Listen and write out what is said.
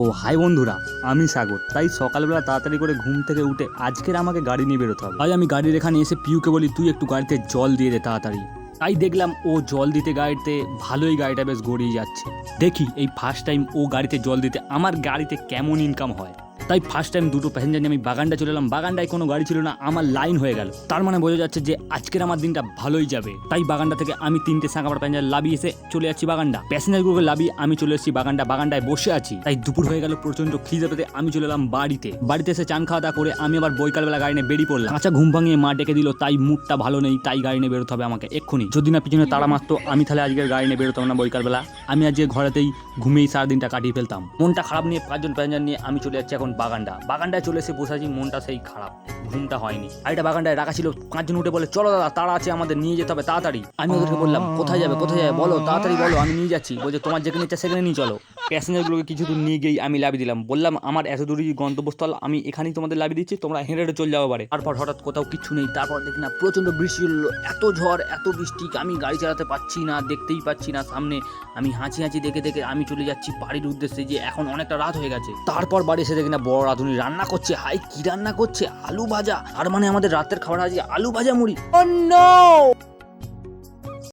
ও high বন্ধুরা, আমি সাগর। তাই সকালবেলা তাড়াতাড়ি করে ঘুম থেকে উঠে আজকের আমাকে গাড়ি নিয়ে বেরোতে হবে। তাই আমি গাড়ির এখানে এসে পিউকে বলি, তুই একটু গাড়িতে জল দিয়ে দে তাড়াতাড়ি। তাই দেখলাম ও জল দিতে গাড়িতে ভালোই গাড়িটা বেশ গড়িয়ে যাচ্ছে। দেখি এই ফার্স্ট টাইম ও গাড়িতে জল দিতে আমার গাড়িতে কেমন ইনকাম হয়। তাই ফার্স্ট টাইম দুটো প্যাসেঞ্জার নিয়ে আমি বাগানটা চলে এলাম। বাগানটায় কোনো গাড়ি ছিল না, আমার লাইন হয়ে গেল। তার মানে বোঝা যাচ্ছে যে আজকের আমার দিনটা ভালোই যাবে। তাই বাগানটা থেকে আমি তিনটে সাঁকাপাড়া প্যাসেঞ্জার লাভিয়ে এসে চলে যাচ্ছি বাগানটা। প্যাসেঞ্জারগুলোকে লাভিয়ে আমি চলে এসেছি বাগানটায় বসে আছি। তাই দুপুর হয়ে গেল, প্রচন্ড খিদে পেতে আমি চলে এলাম বাড়িতে এসে চান খাওয়া দাওয়া করে আমি আবার বৈকালবেলা গাড়ি নিয়ে বেরিয়ে পড়লাম। কাঁচা ঘুম ভাঙিয়ে মা ডেকে দিল, তাই মুডটা ভালো নেই, তাই গাড়ি নিয়ে বেরোতে হবে আমাকে এক্ষুনি। যদি না পিছনে তাড়া মারতো আমি তাহলে আজকের গাড়ি নিয়ে বেরোতাম না বৈকালবেলা। আমি আজকে ঘরেতেই ঘুমিয়েই সারাদিনটা কাটিয়ে ফেলতাম। মনটা খারাপ নিয়ে 5জন প্যাসেঞ্জার নিয়ে আমি চলে যাচ্ছি এখন বাগানটায় চলে এসে বসে আছি। মনটা সেই খারাপ, ঘুমটা হয়নি। গাড়িটা বাগানটায় রাখা ছিল। 5জন উঠে বলে, চলো দাদা তাড়া আছে, আমাদের নিয়ে যেতে হবে তাড়াতাড়ি। আমি ওদেরকে বললাম, কোথায় যাবে বলো তাড়াতাড়ি বলো, আমি নিয়ে যাচ্ছি। বলছে, তোমার যেখানে ইচ্ছা সেখানে নিয়ে চলো। প্যাসেঞ্জারগুলোকে কিছু দূর নিয়ে গিয়েই আমি লাভি দিলাম। বললাম, আমার এত দূরই গন্তব্যস্থল, আমি এখানেই তোমাদের লাভি দিচ্ছি, তোমরা হেঁটে হেঁটে চলে যাবো পারে। তারপর হঠাৎ কোথাও কিছু নেই। তারপর দেখি না প্রচন্ড বৃষ্টি হলো, এত ঝড় এত বৃষ্টি, আমি গাড়ি চালাতে পারছি না, দেখতেই পাচ্ছি না সামনে। আমি হাঁচি দেখে আমি চলে যাচ্ছি বাড়ির উদ্দেশ্যে, যে এখন অনেকটা রাত হয়ে গেছে। তারপর বাড়ি এসে দেখি না বড় রাঁধুনি রান্না করছে। হাই, কি রান্না করছে? আলু ভাজা। আর মানে আমাদের রাতের খাবার আজকে আলু ভাজা মুড়ি। Oh no!